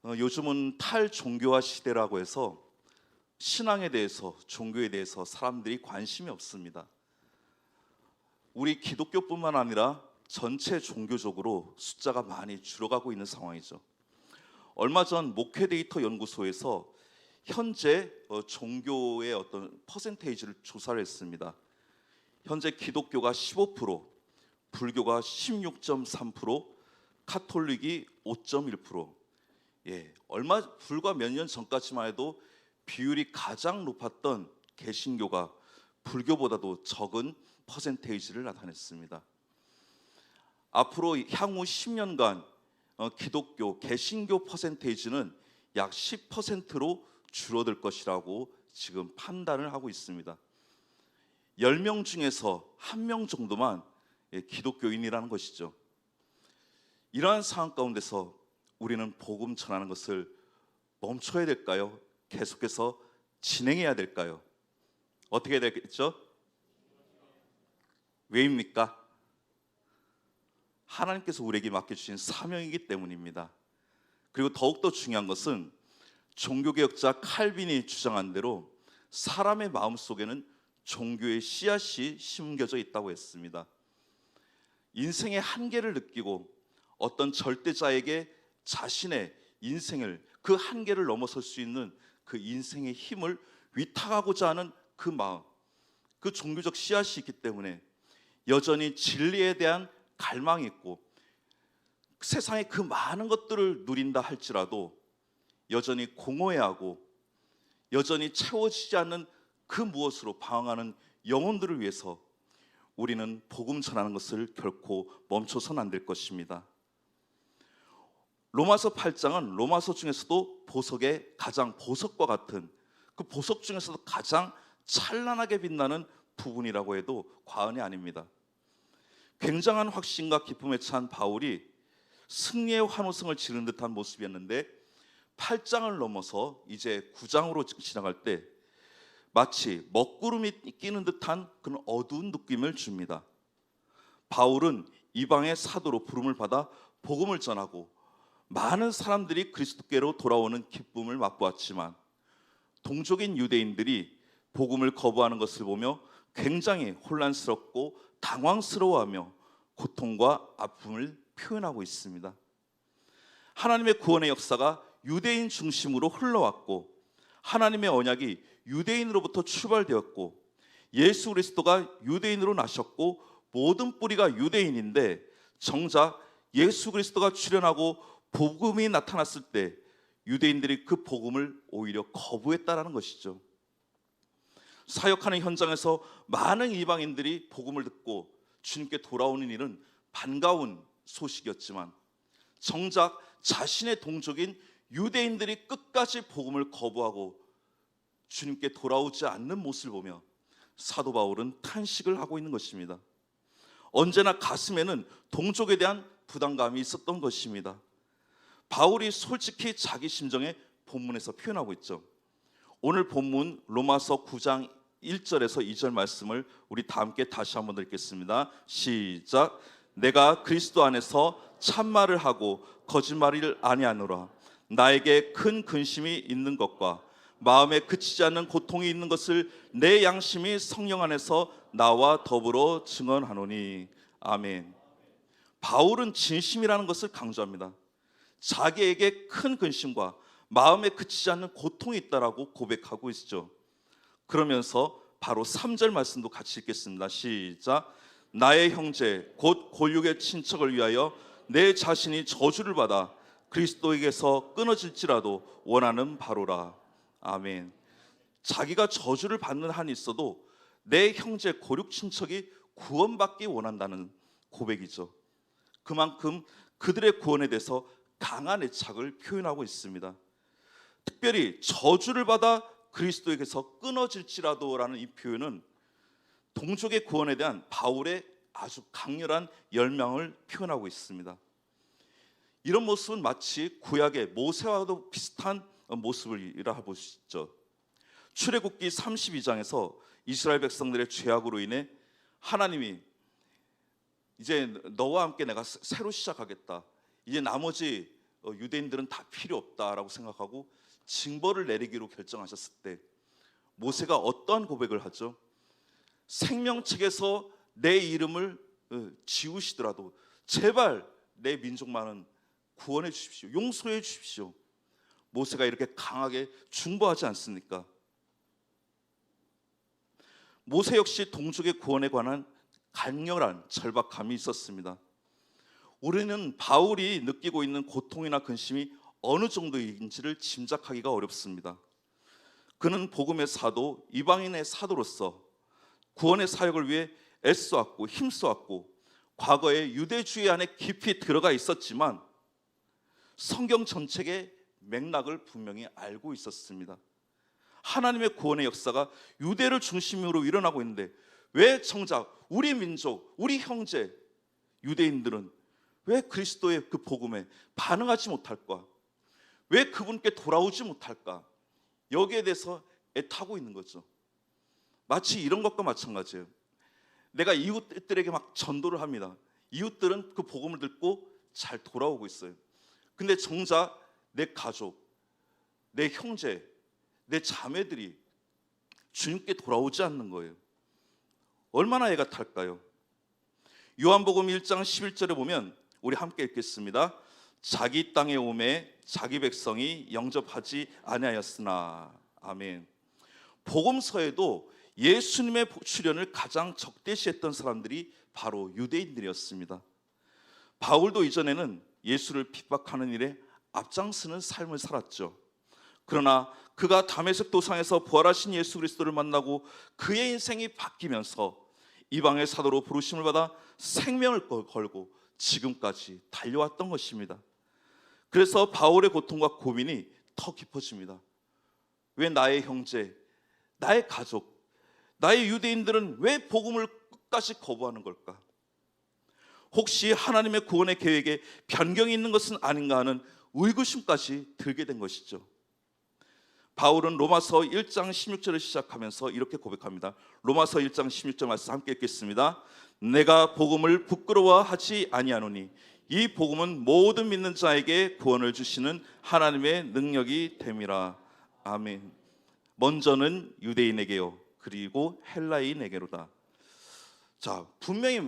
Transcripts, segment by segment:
요즘은 탈종교화 시대라고 해서 신앙에 대해서, 종교에 대해서 사람들이 관심이 없습니다. 우리 기독교뿐만 아니라 전체 종교적으로 숫자가 많이 줄어가고 있는 상황이죠. 얼마 전 목회 데이터 연구소에서 현재 종교의 어떤 퍼센테이지를 조사를 했습니다. 현재 기독교가 15%, 불교가 16.3%, 카톨릭이 5.1%. 불과 몇 년 전까지만 해도 비율이 가장 높았던 개신교가 불교보다도 적은 퍼센테이지를 나타냈습니다. 앞으로 향후 10년간 기독교, 개신교 퍼센테이지는 약 10%로 줄어들 것이라고 지금 판단을 하고 있습니다. 10명 중에서 1명 정도만 기독교인이라는 것이죠. 이러한 상황 가운데서 우리는 복음 전하는 것을 멈춰야 될까요? 계속해서 진행해야 될까요? 어떻게 해야 되겠죠? 왜입니까? 하나님께서 우리에게 맡겨주신 사명이기 때문입니다. 그리고 더욱더 중요한 것은 종교개혁자 칼빈이 주장한 대로 사람의 마음속에는 종교의 씨앗이 심겨져 있다고 했습니다. 인생의 한계를 느끼고 어떤 절대자에게 자신의 인생을, 그 한계를 넘어설 수 있는 그 인생의 힘을 위탁하고자 하는 그 마음, 그 종교적 씨앗이 있기 때문에 여전히 진리에 대한 갈망이 있고 세상의 그 많은 것들을 누린다 할지라도 여전히 공허해하고 여전히 채워지지 않는 그 무엇으로 방황하는 영혼들을 위해서 우리는 복음 전하는 것을 결코 멈춰서는 안 될 것입니다. 로마서 8장은 로마서 중에서도 보석의 가장 보석과 같은, 그 보석 중에서도 가장 찬란하게 빛나는 부분이라고 해도 과언이 아닙니다. 굉장한 확신과 기쁨에 찬 바울이 승리의 환호성을 지른 듯한 모습이었는데 8장을 넘어서 이제 9장으로 지나갈 때 마치 먹구름이 끼는 듯한 그런 어두운 느낌을 줍니다. 바울은 이방의 사도로 부름을 받아 복음을 전하고 많은 사람들이 그리스도께로 돌아오는 기쁨을 맛보았지만 동족인 유대인들이 복음을 거부하는 것을 보며 굉장히 혼란스럽고 당황스러워하며 고통과 아픔을 표현하고 있습니다. 하나님의 구원의 역사가 유대인 중심으로 흘러왔고 하나님의 언약이 유대인으로부터 출발되었고 예수 그리스도가 유대인으로 나셨고 모든 뿌리가 유대인인데 정작 예수 그리스도가 출현하고 복음이 나타났을 때 유대인들이 그 복음을 오히려 거부했다라는 것이죠. 사역하는 현장에서 많은 이방인들이 복음을 듣고 주님께 돌아오는 일은 반가운 소식이었지만 정작 자신의 동족인 유대인들이 끝까지 복음을 거부하고 주님께 돌아오지 않는 모습을 보며 사도 바울은 탄식을 하고 있는 것입니다. 언제나 가슴에는 동족에 대한 부담감이 있었던 것입니다. 바울이 솔직히 자기 심정에 본문에서 표현하고 있죠. 오늘 본문 로마서 9장 1절에서 2절 말씀을 우리 다 함께 다시 한번 읽겠습니다. 시작. 내가 그리스도 안에서 참말을 하고 거짓말을 아니하노라. 나에게 큰 근심이 있는 것과 마음에 그치지 않는 고통이 있는 것을 내 양심이 성령 안에서 나와 더불어 증언하노니. 아멘. 바울은 진심이라는 것을 강조합니다. 자기에게 큰 근심과 마음에 그치지 않는 고통이 있다라고 고백하고 있죠. 그러면서 바로 3절 말씀도 같이 읽겠습니다. 시작. 나의 형제 곧 골육의 친척을 위하여 내 자신이 저주를 받아 그리스도에게서 끊어질지라도 원하는 바로라. 아멘. 자기가 저주를 받는 한이 있어도 내 형제 고육 친척이 구원받기 원한다는 고백이죠. 그만큼 그들의 구원에 대해서 강한 애착을 표현하고 있습니다. 특별히 저주를 받아 그리스도에게서 끊어질지라도라는 이 표현은 동족의 구원에 대한 바울의 아주 강렬한 열망을 표현하고 있습니다. 이런 모습은 마치 구약의 모세와도 비슷한 모습이라 보시죠. 출애굽기 32장에서 이스라엘 백성들의 죄악으로 인해 하나님이 이제 너와 함께 내가 새로 시작하겠다. 이제 나머지 유대인들은 다 필요 없다라고 생각하고 징벌을 내리기로 결정하셨을 때 모세가 어떠한 고백을 하죠? 생명책에서 내 이름을 지우시더라도 제발 내 민족만은 구원해 주십시오. 용서해 주십시오. 모세가 이렇게 강하게 중보하지 않습니까? 모세 역시 동족의 구원에 관한 강렬한 절박함이 있었습니다. 우리는 바울이 느끼고 있는 고통이나 근심이 어느 정도인지를 짐작하기가 어렵습니다. 그는 복음의 사도, 이방인의 사도로서 구원의 사역을 위해 애써왔고 힘써왔고 과거에 유대주의 안에 깊이 들어가 있었지만 성경 전체의 맥락을 분명히 알고 있었습니다. 하나님의 구원의 역사가 유대를 중심으로 일어나고 있는데 왜 정작 우리 민족, 우리 형제 유대인들은 왜 그리스도의 그 복음에 반응하지 못할까? 왜 그분께 돌아오지 못할까? 여기에 대해서 애타고 있는 거죠. 마치 이런 것과 마찬가지예요. 내가 이웃들에게 막 전도를 합니다. 이웃들은 그 복음을 듣고 잘 돌아오고 있어요. 근데 정작 내 가족, 내 형제, 내 자매들이 주님께 돌아오지 않는 거예요. 얼마나 애가 탈까요? 요한복음 1장 11절에 보면 우리 함께 읽겠습니다. 자기 땅에 오매 자기 백성이 영접하지 아니하였으나. 아멘. 복음서에도 예수님의 출현을 가장 적대시했던 사람들이 바로 유대인들이었습니다. 바울도 이전에는 예수를 핍박하는 일에 앞장서는 삶을 살았죠. 그러나 그가 다메섹 도상에서 부활하신 예수 그리스도를 만나고 그의 인생이 바뀌면서 이방의 사도로 부르심을 받아 생명을 걸고 지금까지 달려왔던 것입니다. 그래서 바울의 고통과 고민이 더 깊어집니다. 왜 나의 형제, 나의 가족, 나의 유대인들은 왜 복음을 끝까지 거부하는 걸까? 혹시 하나님의 구원의 계획에 변경이 있는 것은 아닌가 하는 의구심까지 들게 된 것이죠. 바울은 로마서 1장 16절을 시작하면서 이렇게 고백합니다. 로마서 1장 16절 말씀 함께 읽겠습니다. 내가 복음을 부끄러워하지 아니하노니 이 복음은 모든 믿는 자에게 구원을 주시는 하나님의 능력이 됨이라. 아멘. 먼저는 유대인에게요 그리고 헬라인에게로다. 자, 분명히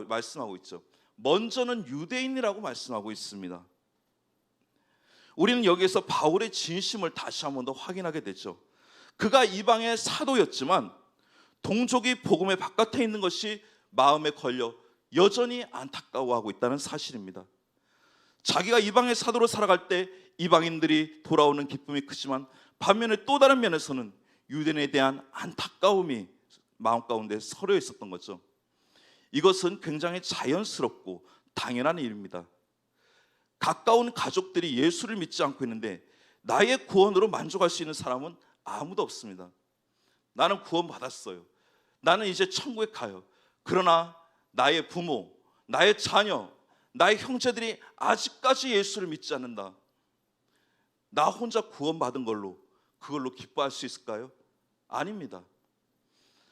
말씀하고 있죠. 먼저는 유대인이라고 말씀하고 있습니다. 우리는 여기에서 바울의 진심을 다시 한 번 더 확인하게 되죠. 그가 이방의 사도였지만 동족이 복음의 바깥에 있는 것이 마음에 걸려 여전히 안타까워하고 있다는 사실입니다. 자기가 이방의 사도로 살아갈 때 이방인들이 돌아오는 기쁨이 크지만 반면에 또 다른 면에서는 유대인에 대한 안타까움이 마음 가운데 서려 있었던 거죠. 이것은 굉장히 자연스럽고 당연한 일입니다. 가까운 가족들이 예수를 믿지 않고 있는데 나의 구원으로 만족할 수 있는 사람은 아무도 없습니다. 나는 구원 받았어요. 나는 이제 천국에 가요. 그러나 나의 부모, 나의 자녀, 나의 형제들이 아직까지 예수를 믿지 않는다. 나 혼자 구원받은 걸로 그걸로 기뻐할 수 있을까요? 아닙니다.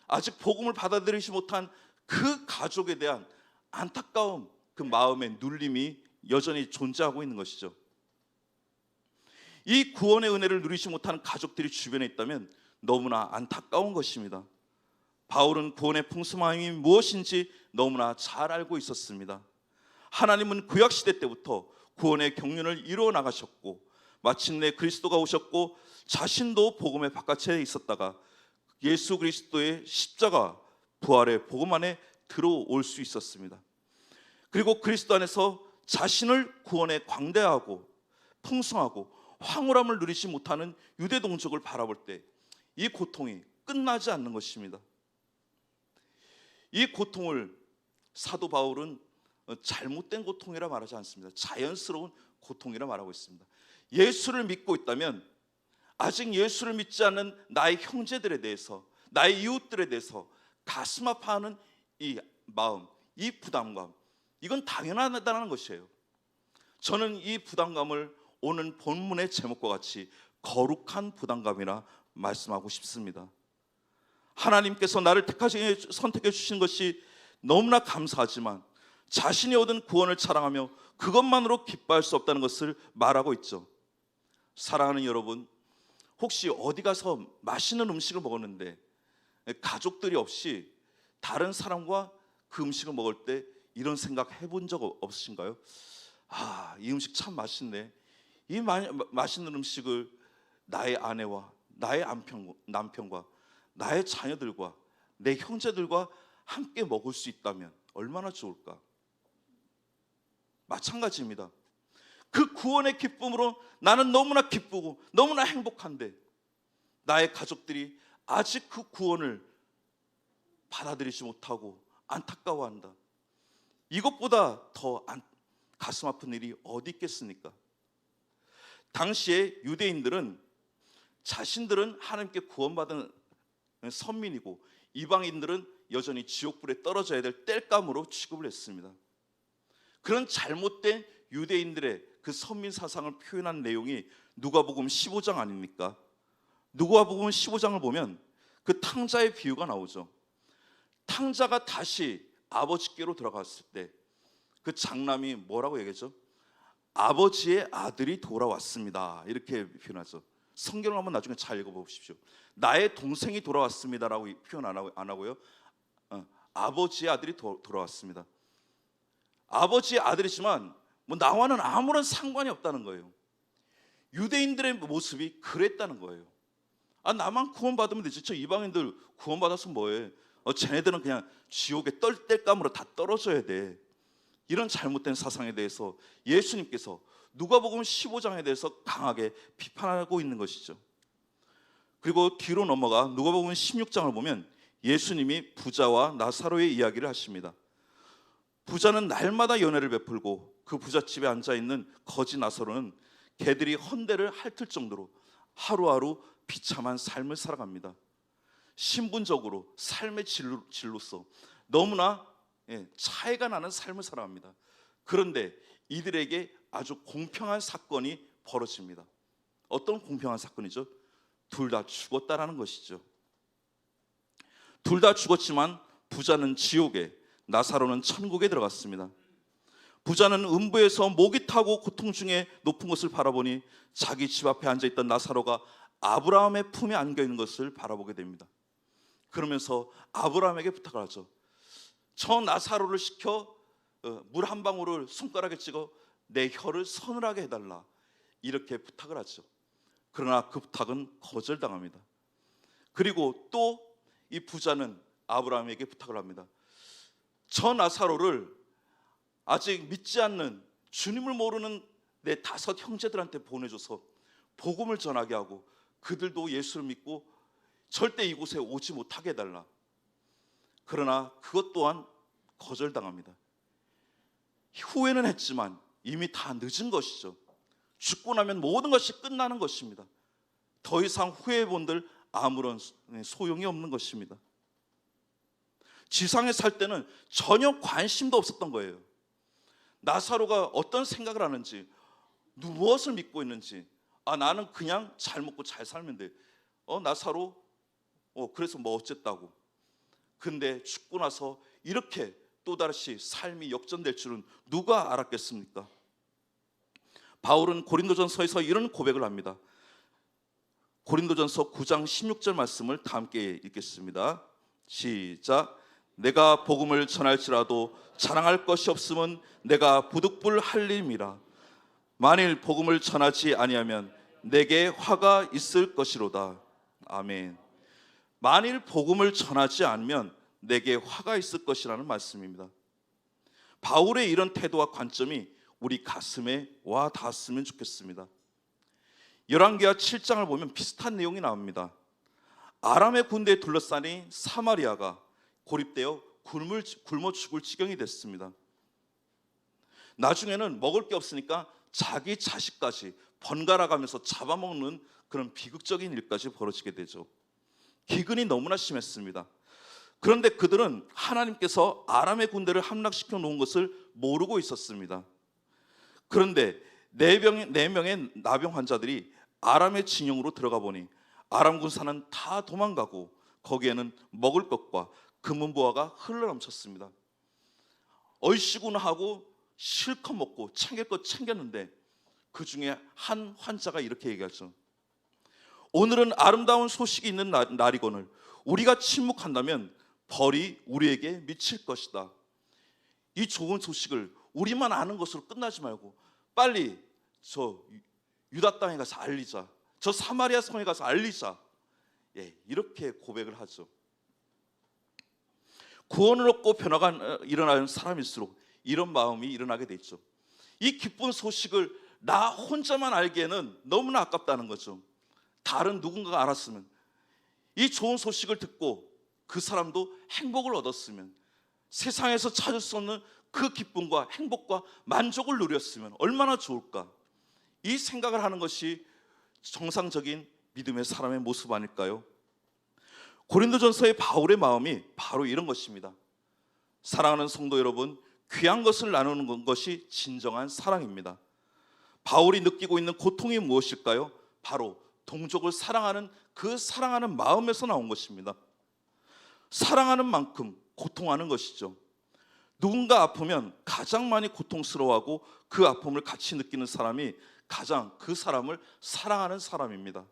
아직 복음을 받아들이지 못한 그 가족에 대한 안타까움, 그 마음의 눌림이 여전히 존재하고 있는 것이죠. 이 구원의 은혜를 누리지 못하는 가족들이 주변에 있다면 너무나 안타까운 것입니다. 바울은 구원의 풍성함이 무엇인지 너무나 잘 알고 있었습니다. 하나님은 구약시대 때부터 구원의 경륜을 이루어 나가셨고 마침내 그리스도가 오셨고 자신도 복음의 바깥에 있었다가 예수 그리스도의 십자가 부활의 복음 안에 들어올 수 있었습니다. 그리고 그리스도 안에서 자신을 구원에 광대하고 풍성하고 황홀함을 누리지 못하는 유대 동족을 바라볼 때 이 고통이 끝나지 않는 것입니다. 이 고통을 사도 바울은 잘못된 고통이라 말하지 않습니다. 자연스러운 고통이라 말하고 있습니다. 예수를 믿고 있다면 아직 예수를 믿지 않는 나의 형제들에 대해서, 나의 이웃들에 대해서 가슴 아파하는 이 마음, 이 부담감, 이건 당연하다는 것이에요. 저는 이 부담감을 오늘 본문의 제목과 같이 거룩한 부담감이라 말씀하고 싶습니다. 하나님께서 나를 선택해 주신 것이 너무나 감사하지만 자신이 얻은 구원을 자랑하며 그것만으로 기뻐할 수 없다는 것을 말하고 있죠. 사랑하는 여러분, 혹시 어디 가서 맛있는 음식을 먹었는데 가족들이 없이 다른 사람과 그 음식을 먹을 때 이런 생각 해본 적 없으신가요? 이 음식 참 맛있네. 이 맛있는 음식을 나의 아내와 나의 남편과 나의 자녀들과 내 형제들과 함께 먹을 수 있다면 얼마나 좋을까? 마찬가지입니다. 그 구원의 기쁨으로 나는 너무나 기쁘고 너무나 행복한데 나의 가족들이 아직 그 구원을 받아들이지 못하고 안타까워한다. 이것보다 더 가슴 아픈 일이 어디 있겠습니까? 당시에 유대인들은 자신들은 하나님께 구원받은 선민이고 이방인들은 여전히 지옥불에 떨어져야 될 땔감으로 취급을 했습니다. 그런 잘못된 유대인들의 그 선민 사상을 표현한 내용이 누가복음 15장 아닙니까? 누가복음 15장을 보면 그 탕자의 비유가 나오죠. 탕자가 다시 아버지께로 들어갔을 때 그 장남이 뭐라고 얘기했죠? 아버지의 아들이 돌아왔습니다. 이렇게 표현하죠. 성경을 한번 나중에 잘 읽어보십시오. 나의 동생이 돌아왔습니다라고 표현 안 하고요. 아버지의 아들이 돌아왔습니다. 아버지의 아들이지만 나와는 아무런 상관이 없다는 거예요. 유대인들의 모습이 그랬다는 거예요. 나만 구원받으면 되지. 저 이방인들 구원받아서 뭐해? 쟤네들은 그냥 지옥에 땔감으로 다 떨어져야 돼. 이런 잘못된 사상에 대해서 예수님께서 누가복음 15장에 대해서 강하게 비판하고 있는 것이죠. 그리고 뒤로 넘어가 누가복음 16장을 보면 예수님이 부자와 나사로의 이야기를 하십니다. 부자는 날마다 연회를 베풀고 그 부잣집에 앉아있는 거지 나사로는 개들이 헌대를 핥을 정도로 하루하루 비참한 삶을 살아갑니다. 신분적으로 삶의 질로서 너무나 차이가 나는 삶을 살아갑니다. 그런데 이들에게 아주 공평한 사건이 벌어집니다. 어떤 공평한 사건이죠? 둘 다 죽었다라는 것이죠. 둘 다 죽었지만 부자는 지옥에, 나사로는 천국에 들어갔습니다. 부자는 음부에서 목이 타고 고통 중에 높은 곳을 바라보니 자기 집 앞에 앉아있던 나사로가 아브라함의 품에 안겨있는 것을 바라보게 됩니다. 그러면서 아브라함에게 부탁을 하죠. 저 나사로를 시켜 물 한 방울을 손가락에 찍어 내 혀를 서늘하게 해달라, 이렇게 부탁을 하죠. 그러나 그 부탁은 거절당합니다. 그리고 또 이 부자는 아브라함에게 부탁을 합니다. 저 나사로를 아직 믿지 않는, 주님을 모르는 내 5 형제들한테 보내줘서 복음을 전하게 하고 그들도 예수를 믿고 절대 이곳에 오지 못하게 해달라. 그러나 그것 또한 거절당합니다. 후회는 했지만 이미 다 늦은 것이죠. 죽고 나면 모든 것이 끝나는 것입니다. 더 이상 후회해본들 아무런 소용이 없는 것입니다. 지상에 살 때는 전혀 관심도 없었던 거예요. 나사로가 어떤 생각을 하는지, 무엇을 믿고 있는지, 나는 그냥 잘 먹고 잘 살면 돼. 나사로 그래서 뭐 어쨌다고. 근데 죽고 나서 이렇게 또다시 삶이 역전될 줄은 누가 알았겠습니까? 바울은 고린도전서에서 이런 고백을 합니다. 고린도전서 9장 16절 말씀을 다 함께 읽겠습니다. 시작. 내가 복음을 전할지라도 자랑할 것이 없음은 내가 부득불 할림이라. 만일 복음을 전하지 아니하면 내게 화가 있을 것이로다. 아멘. 만일 복음을 전하지 않으면 내게 화가 있을 것이라는 말씀입니다. 바울의 이런 태도와 관점이 우리 가슴에 와 닿았으면 좋겠습니다. 열왕기하 7장을 보면 비슷한 내용이 나옵니다. 아람의 군대에 둘러싸니 사마리아가 고립되어 굶어 죽을 지경이 됐습니다. 나중에는 먹을 게 없으니까 자기 자식까지 번갈아 가면서 잡아먹는 그런 비극적인 일까지 벌어지게 되죠. 기근이 너무나 심했습니다. 그런데 그들은 하나님께서 아람의 군대를 함락시켜 놓은 것을 모르고 있었습니다. 그런데 4명의 나병 환자들이 아람의 진영으로 들어가 보니 아람 군사는 다 도망가고 거기에는 먹을 것과 금은보화가 흘러넘쳤습니다. 얼씨구나 하고 실컷 먹고 챙길 것 챙겼는데 그 중에 한 환자가 이렇게 얘기하죠. 오늘은 아름다운 소식이 있는 날이거늘 우리가 침묵한다면 벌이 우리에게 미칠 것이다. 이 좋은 소식을 우리만 아는 것으로 끝나지 말고 빨리 저 유다 땅에 가서 알리자. 저 사마리아 성에 가서 알리자. 이렇게 고백을 하죠. 구원을 얻고 변화가 일어나는 사람일수록 이런 마음이 일어나게 돼 있죠. 이 기쁜 소식을 나 혼자만 알기에는 너무나 아깝다는 거죠. 다른 누군가가 알았으면, 이 좋은 소식을 듣고 그 사람도 행복을 얻었으면, 세상에서 찾을 수 없는 그 기쁨과 행복과 만족을 누렸으면 얼마나 좋을까. 이 생각을 하는 것이 정상적인 믿음의 사람의 모습 아닐까요? 고린도전서의 바울의 마음이 바로 이런 것입니다. 사랑하는 성도 여러분, 귀한 것을 나누는 것이 진정한 사랑입니다. 바울이 느끼고 있는 고통이 무엇일까요? 바로 동족을 사랑하는 그 사랑하는 마음에서 나온 것입니다. 사랑하는 만큼 고통하는 것이죠. 누군가 아프면 가장 많이 고통스러워하고 그 아픔을 같이 느끼는 사람이 가장 그 사람을 사랑하는 사람입니다.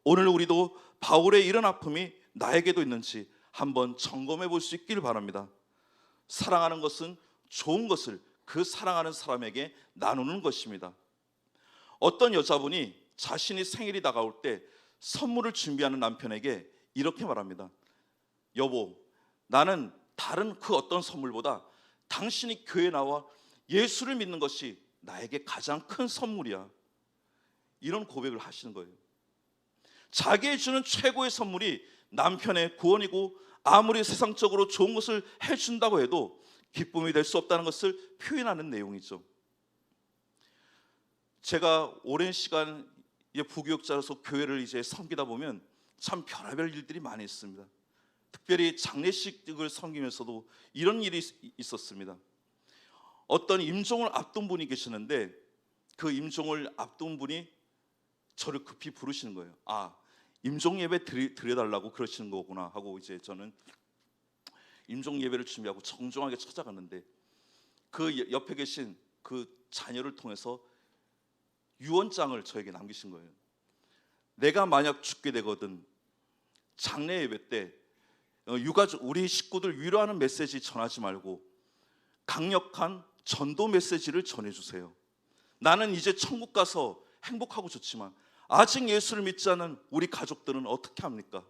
오늘 우리도 바울의 이런 아픔이 나에게도 있는지 한번 점검해 볼 수 있기를 바랍니다. 사랑하는 것은 좋은 것을 그 사랑하는 사람에게 나누는 것입니다. 어떤 여자분이 자신이 생일이 다가올 때 선물을 준비하는 남편에게 이렇게 말합니다. 여보, 나는 다른 그 어떤 선물보다 당신이 교회에 나와 예수를 믿는 것이 나에게 가장 큰 선물이야. 이런 고백을 하시는 거예요. 자기에 주는 최고의 선물이 남편의 구원이고 아무리 세상적으로 좋은 것을 해준다고 해도 기쁨이 될 수 없다는 것을 표현하는 내용이죠. 제가 오랜 시간 부교육자로서 교회를 이제 섬기다 보면 참 별의별 일들이 많이 있습니다. 특별히 장례식을 섬기면서도 이런 일이 있었습니다. 어떤 임종을 앞둔 분이 계시는데 그 임종을 앞둔 분이 저를 급히 부르시는 거예요. 아, 임종 예배 드려달라고 그러시는 거구나 하고 이제 저는 임종 예배를 준비하고 정중하게 찾아갔는데 그 옆에 계신 그 자녀를 통해서 유언장을 저에게 남기신 거예요. 내가 만약 죽게 되거든 장례 예배 때 유가족 우리 식구들 위로하는 메시지 전하지 말고 강력한 전도 메시지를 전해주세요. 나는 이제 천국 가서 행복하고 좋지만 아직 예수를 믿지 않은 우리 가족들은 어떻게 합니까?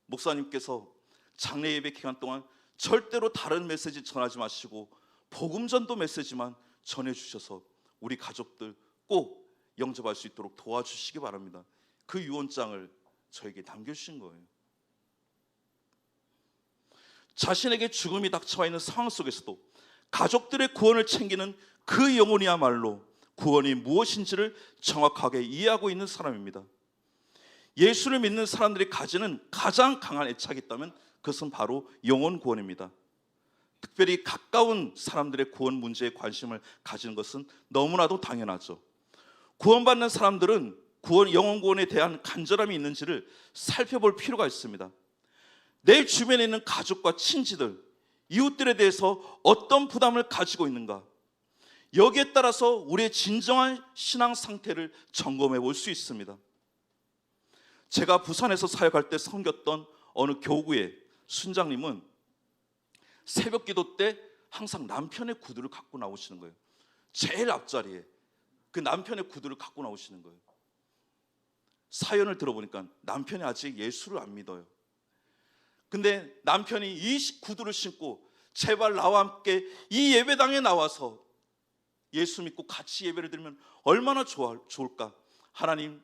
목사님께서 장례 예배 기간 동안 절대로 다른 메시지 전하지 마시고 복음 전도 메시지만 전해주셔서 우리 가족들 꼭 영접할 수 있도록 도와주시기 바랍니다. 그 유언장을 저에게 남겨주신 거예요. 자신에게 죽음이 닥쳐와 있는 상황 속에서도 가족들의 구원을 챙기는 그 영혼이야말로 구원이 무엇인지를 정확하게 이해하고 있는 사람입니다. 예수를 믿는 사람들이 가지는 가장 강한 애착이 있다면 그것은 바로 영혼 구원입니다. 특별히 가까운 사람들의 구원 문제에 관심을 가지는 것은 너무나도 당연하죠. 구원받는 사람들은 영혼 구원에 대한 간절함이 있는지를 살펴볼 필요가 있습니다. 내 주변에 있는 가족과 친지들, 이웃들에 대해서 어떤 부담을 가지고 있는가? 여기에 따라서 우리의 진정한 신앙 상태를 점검해 볼 수 있습니다. 제가 부산에서 사역할 때 섬겼던 어느 교구의 순장님은 새벽 기도 때 항상 남편의 구두를 갖고 나오시는 거예요. 제일 앞자리에 그 남편의 구두를 갖고 나오시는 거예요. 사연을 들어보니까 남편이 아직 예수를 안 믿어요. 근데 남편이 이 구두를 신고 제발 나와 함께 이 예배당에 나와서 예수 믿고 같이 예배를 드리면 얼마나 좋을까. 하나님,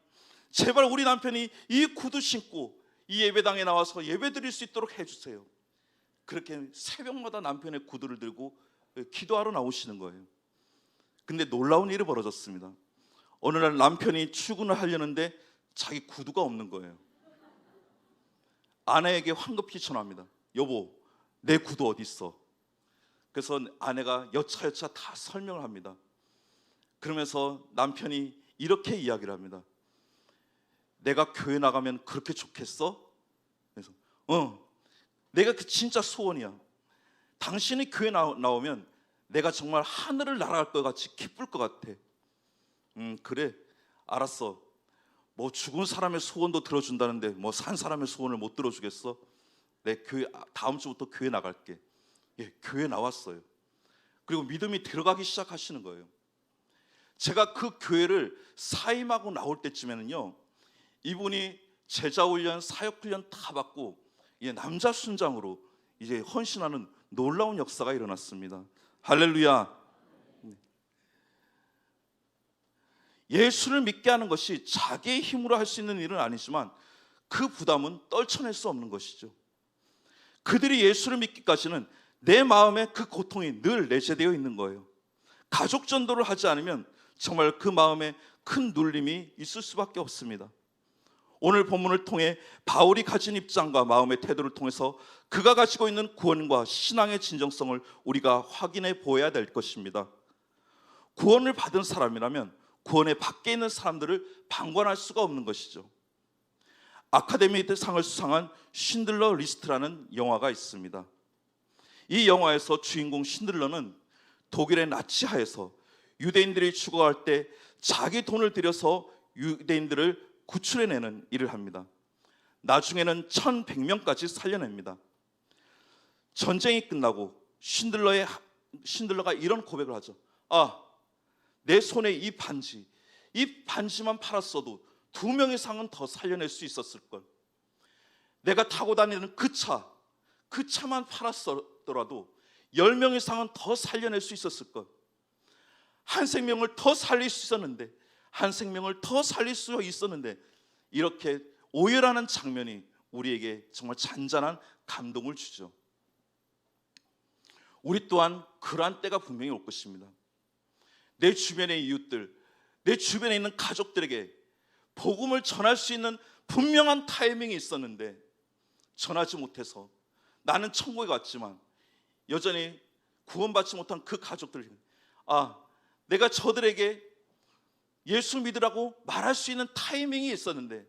제발 우리 남편이 이 구두 신고 이 예배당에 나와서 예배 드릴 수 있도록 해주세요. 그렇게 새벽마다 남편의 구두를 들고 기도하러 나오시는 거예요. 근데 놀라운 일이 벌어졌습니다. 어느 날 남편이 출근을 하려는데 자기 구두가 없는 거예요. 아내에게 황급히 전화합니다. 여보, 내 구두 어디 있어? 그래서 아내가 여차여차 다 설명을 합니다. 그러면서 남편이 이렇게 이야기를 합니다. 내가 교회 나가면 그렇게 좋겠어? 그래서 내가 그 진짜 소원이야. 당신이 교회 나오면 내가 정말 하늘을 날아갈 것 같이 기쁠 것 같아. 그래, 알았어. 뭐 죽은 사람의 소원도 들어준다는데 뭐 산 사람의 소원을 못 들어주겠어? 내 교회 다음 주부터 교회 나갈게. 예, 교회 나왔어요. 그리고 믿음이 들어가기 시작하시는 거예요. 제가 그 교회를 사임하고 나올 때쯤에는요, 이분이 제자훈련, 사역훈련 다 받고 이제 남자 순장으로 이제 헌신하는 놀라운 역사가 일어났습니다. 할렐루야. 예수를 믿게 하는 것이 자기의 힘으로 할 수 있는 일은 아니지만 그 부담은 떨쳐낼 수 없는 것이죠. 그들이 예수를 믿기까지는 내 마음에 그 고통이 늘 내재되어 있는 거예요. 가족 전도를 하지 않으면 정말 그 마음에 큰 눌림이 있을 수밖에 없습니다. 오늘 본문을 통해 바울이 가진 입장과 마음의 태도를 통해서 그가 가지고 있는 구원과 신앙의 진정성을 우리가 확인해 보아야 될 것입니다. 구원을 받은 사람이라면 구원의 밖에 있는 사람들을 방관할 수가 없는 것이죠. 아카데미 상을 수상한 신들러 리스트라는 영화가 있습니다. 이 영화에서 주인공 신들러는 독일의 나치하에서 유대인들이 죽어갈 때 자기 돈을 들여서 유대인들을 구출해내는 일을 합니다. 나중에는 1100명까지 살려냅니다. 전쟁이 끝나고 신들러가 이런 고백을 하죠. 내 손에 이 반지만 팔았어도 2명 이상은 더 살려낼 수 있었을 걸. 내가 타고 다니는 그 차만 팔았더라도 10명 이상은 더 살려낼 수 있었을 걸. 한 생명을 더 살릴 수 있었는데, 이렇게 오열하는 장면이 우리에게 정말 잔잔한 감동을 주죠. 우리 또한 그러한 때가 분명히 올 것입니다. 내 주변의 이웃들, 내 주변에 있는 가족들에게 복음을 전할 수 있는 분명한 타이밍이 있었는데 전하지 못해서 나는 천국에 갔지만 여전히 구원받지 못한 그 가족들, 내가 저들에게 예수 믿으라고 말할 수 있는 타이밍이 있었는데,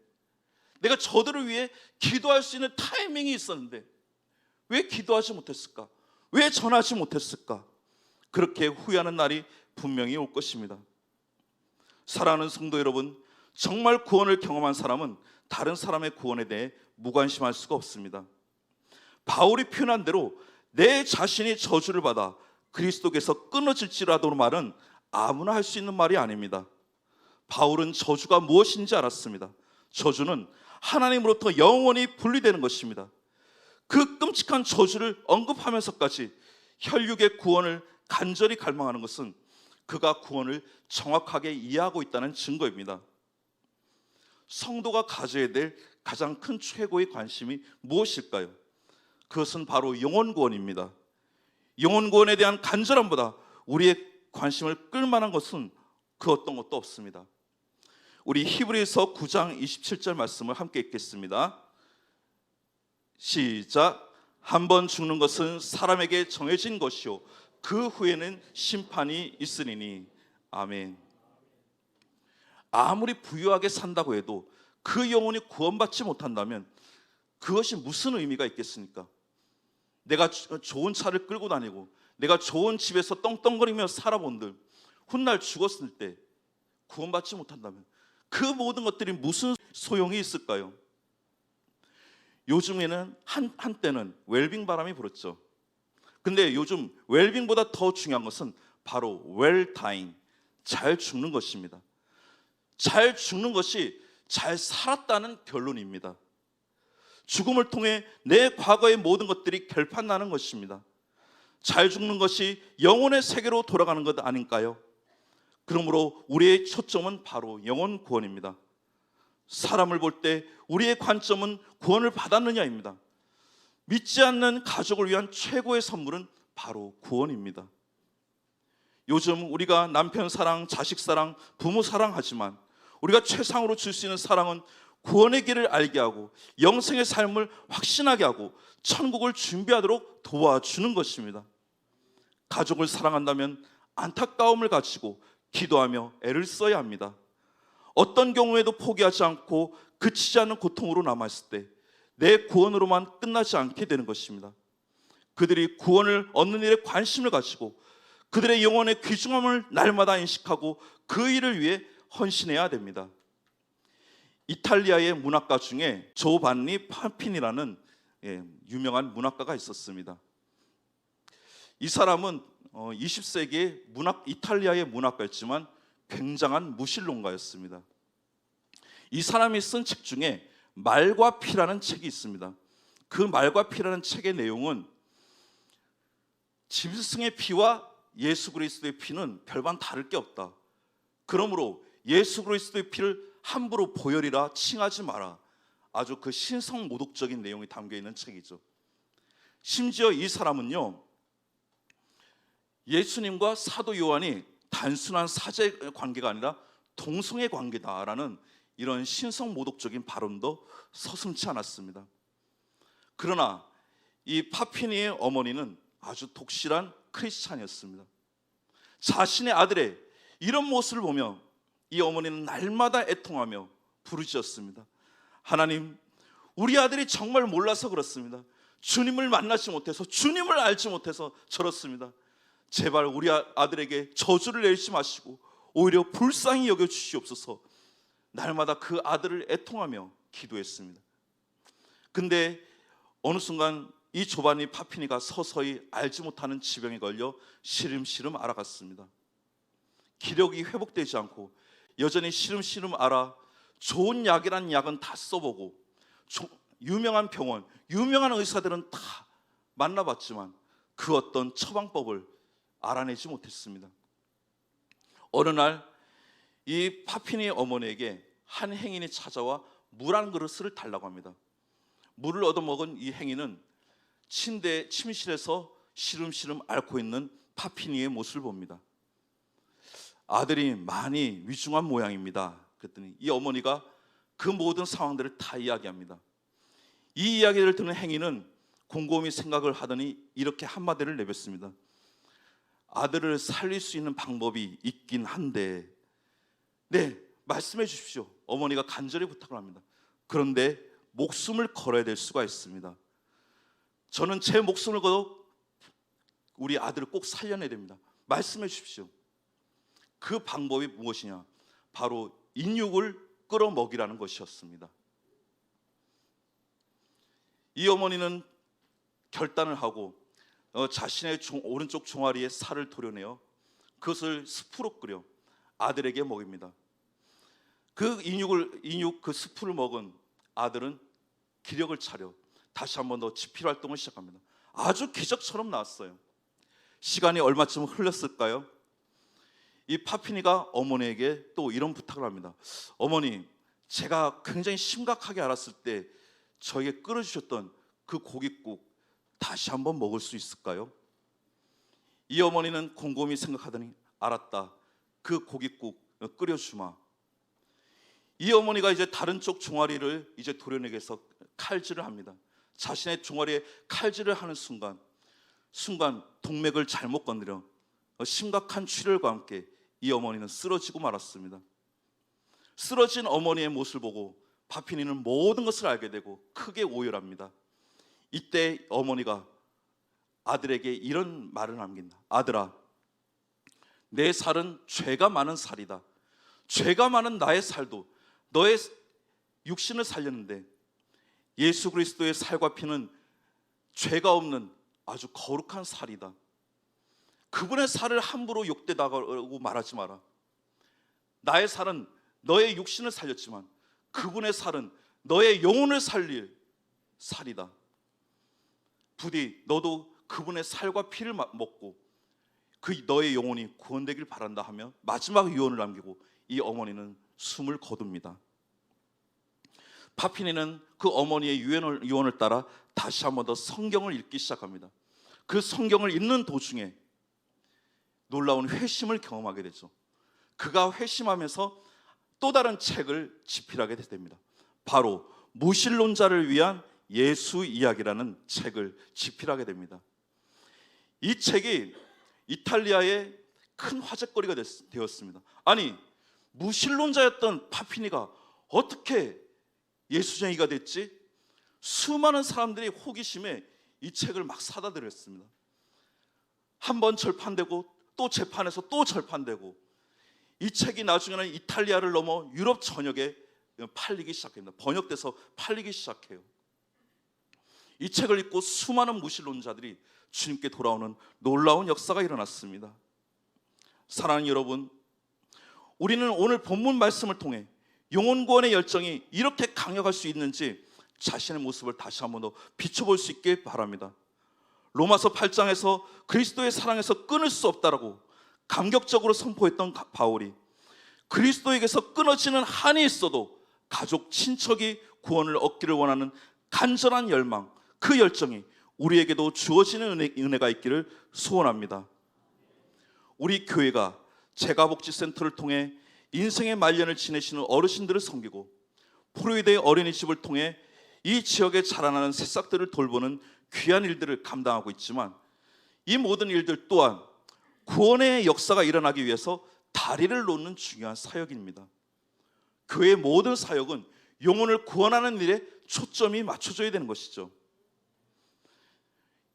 내가 저들을 위해 기도할 수 있는 타이밍이 있었는데 왜 기도하지 못했을까? 왜 전하지 못했을까? 그렇게 후회하는 날이 분명히 올 것입니다. 사랑하는 성도 여러분, 정말 구원을 경험한 사람은 다른 사람의 구원에 대해 무관심할 수가 없습니다. 바울이 표현한 대로 내 자신이 저주를 받아 그리스도께서 끊어질지라도 말은 아무나 할 수 있는 말이 아닙니다. 바울은 저주가 무엇인지 알았습니다. 저주는 하나님으로부터 영원히 분리되는 것입니다. 그 끔찍한 저주를 언급하면서까지 혈육의 구원을 간절히 갈망하는 것은 그가 구원을 정확하게 이해하고 있다는 증거입니다. 성도가 가져야 될 가장 큰 최고의 관심이 무엇일까요? 그것은 바로 영혼 구원입니다. 영혼 구원에 대한 간절함보다 우리의 관심을 끌만한 것은 그 어떤 것도 없습니다. 우리 히브리서 9장 27절 말씀을 함께 읽겠습니다. 시작. 한 번 죽는 것은 사람에게 정해진 것이요 그 후에는 심판이 있으리니. 아멘. 아무리 부유하게 산다고 해도 그 영혼이 구원받지 못한다면 그것이 무슨 의미가 있겠습니까? 내가 좋은 차를 끌고 다니고 내가 좋은 집에서 떵떵거리며 살아본들 훗날 죽었을 때 구원받지 못한다면 그 모든 것들이 무슨 소용이 있을까요? 요즘에는 한때는 웰빙 바람이 불었죠. 근데 요즘 웰빙보다 더 중요한 것은 바로 웰다잉, 잘 죽는 것입니다. 잘 죽는 것이 잘 살았다는 결론입니다. 죽음을 통해 내 과거의 모든 것들이 결판나는 것입니다. 잘 죽는 것이 영혼의 세계로 돌아가는 것 아닌가요? 그러므로 우리의 초점은 바로 영혼 구원입니다. 사람을 볼 때 우리의 관점은 구원을 받았느냐입니다. 믿지 않는 가족을 위한 최고의 선물은 바로 구원입니다. 요즘 우리가 남편 사랑, 자식 사랑, 부모 사랑하지만 우리가 최상으로 줄 수 있는 사랑은 구원의 길을 알게 하고 영생의 삶을 확신하게 하고 천국을 준비하도록 도와주는 것입니다. 가족을 사랑한다면 안타까움을 가지고 기도하며 애를 써야 합니다. 어떤 경우에도 포기하지 않고 그치지 않는 고통으로 남았을 때 내 구원으로만 끝나지 않게 되는 것입니다. 그들이 구원을 얻는 일에 관심을 가지고 그들의 영혼의 귀중함을 날마다 인식하고 그 일을 위해 헌신해야 됩니다. 이탈리아의 문학가 중에 조반니 파핀이라는 유명한 문학가가 있었습니다. 이 사람은 20세기의 이탈리아의 문학가였지만 굉장한 무신론가였습니다. 이 사람이 쓴 책 중에 말과 피라는 책이 있습니다. 그 말과 피라는 책의 내용은 짐승의 피와 예수 그리스도의 피는 별반 다를 게 없다. 그러므로 예수 그리스도의 피를 함부로 보혈이라 칭하지 마라. 아주 그 신성모독적인 내용이 담겨 있는 책이죠. 심지어 이 사람은요, 예수님과 사도 요한이 단순한 사제 관계가 아니라 동성애 관계다라는 이런 신성모독적인 발언도 서슴지 않았습니다. 그러나 이 파피니의 어머니는 아주 독실한 크리스찬이었습니다. 자신의 아들의 이런 모습을 보며 이 어머니는 날마다 애통하며 부르짖었습니다. 하나님, 우리 아들이 정말 몰라서 그렇습니다. 주님을 만나지 못해서, 주님을 알지 못해서 저렇습니다. 제발 우리 아들에게 저주를 내리지 마시고 오히려 불쌍히 여겨주시옵소서. 날마다 그 아들을 애통하며 기도했습니다. 근데 어느 순간 이 조반니 파피니가 서서히 알지 못하는 지병에 걸려 시름시름 앓아갔습니다. 기력이 회복되지 않고 여전히 시름시름 앓아 좋은 약이란 약은 다 써보고 유명한 병원, 유명한 의사들은 다 만나봤지만 그 어떤 처방법을 알아내지 못했습니다. 어느 날 이 파피니의 어머니에게 한 행인이 찾아와 물 한 그릇을 달라고 합니다. 물을 얻어먹은 이 행인은 침실에서 시름시름 앓고 있는 파피니의 모습을 봅니다. 아들이 많이 위중한 모양입니다. 그랬더니 이 어머니가 그 모든 상황들을 다 이야기합니다. 이 이야기를 듣는 행인은 곰곰이 생각을 하더니 이렇게 한마디를 내뱉습니다. 아들을 살릴 수 있는 방법이 있긴 한데, 네, 말씀해 주십시오. 어머니가 간절히 부탁을 합니다. 그런데 목숨을 걸어야 될 수가 있습니다. 저는 제 목숨을 걸어 우리 아들을 꼭 살려내야 됩니다. 말씀해 주십시오. 그 방법이 무엇이냐? 바로 인육을 끌어먹이라는 것이었습니다. 이 어머니는 결단을 하고 자신의 오른쪽 종아리에 살을 도려내어 그것을 스프로 끓여 아들에게 먹입니다. 그 인육 그 스프를 먹은 아들은 기력을 차려 다시 한번 더 지필 활동을 시작합니다. 아주 기적처럼 나왔어요. 시간이 얼마쯤 흘렀을까요? 이 파피니가 어머니에게 또 이런 부탁을 합니다. 어머니, 제가 굉장히 심각하게 앓았을 때 저에게 끓여주셨던 그 고깃국 다시 한번 먹을 수 있을까요? 이 어머니는 곰곰이 생각하더니 알았다. 그 고깃국 끓여주마. 이 어머니가 이제 다른 쪽 종아리를 이제 도려내기 위해서 칼질을 합니다. 자신의 종아리에 칼질을 하는 순간 동맥을 잘못 건드려 심각한 출혈과 함께 이 어머니는 쓰러지고 말았습니다. 쓰러진 어머니의 모습을 보고 파피니는 모든 것을 알게 되고 크게 오열합니다. 이때 어머니가 아들에게 이런 말을 남긴다. 아들아, 내 살은 죄가 많은 살이다. 죄가 많은 나의 살도 너의 육신을 살렸는데 예수 그리스도의 살과 피는 죄가 없는 아주 거룩한 살이다. 그분의 살을 함부로 욕되다고 말하지 마라. 나의 살은 너의 육신을 살렸지만 그분의 살은 너의 영혼을 살릴 살이다. 부디 너도 그분의 살과 피를 먹고 그 너의 영혼이 구원되길 바란다 하며 마지막 유언을 남기고 이 어머니는 숨을 거둡니다. 파피니는 그 어머니의 유언을 따라 다시 한번 더 성경을 읽기 시작합니다. 그 성경을 읽는 도중에 놀라운 회심을 경험하게 되죠. 그가 회심하면서 또 다른 책을 집필하게 됩니다. 바로 무신론자를 위한 예수 이야기라는 책을 집필하게 됩니다. 이 책이 이탈리아의 큰 화제거리가 되었습니다. 아니, 무신론자였던 파피니가 어떻게 예수쟁이가 됐지? 수많은 사람들이 호기심에 이 책을 막 사다 드렸습니다. 한 번 절판되고 또 재판에서 또 절판되고, 이 책이 나중에는 이탈리아를 넘어 유럽 전역에 팔리기 시작합니다. 번역돼서 팔리기 시작해요. 이 책을 읽고 수많은 무신론자들이 주님께 돌아오는 놀라운 역사가 일어났습니다. 사랑하는 여러분, 우리는 오늘 본문 말씀을 통해 영혼 구원의 열정이 이렇게 강력할 수 있는지 자신의 모습을 다시 한번 더 비춰볼 수 있길 바랍니다. 로마서 8장에서 그리스도의 사랑에서 끊을 수 없다라고 감격적으로 선포했던 바울이, 그리스도에게서 끊어지는 한이 있어도 가족, 친척이 구원을 얻기를 원하는 간절한 열망, 그 열정이 우리에게도 주어지는 은혜가 있기를 소원합니다. 우리 교회가 재가복지센터를 통해 인생의 말년을 지내시는 어르신들을 섬기고, 프로이드의 어린이집을 통해 이 지역에 자라나는 새싹들을 돌보는 귀한 일들을 감당하고 있지만, 이 모든 일들 또한 구원의 역사가 일어나기 위해서 다리를 놓는 중요한 사역입니다. 교회의 모든 사역은 영혼을 구원하는 일에 초점이 맞춰져야 되는 것이죠.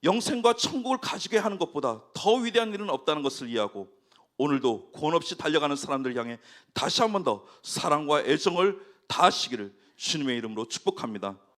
영생과 천국을 가지게 하는 것보다 더 위대한 일은 없다는 것을 이해하고, 오늘도 구원 없이 달려가는 사람들을 향해 다시 한 번 더 사랑과 애정을 다하시기를 주님의 이름으로 축복합니다.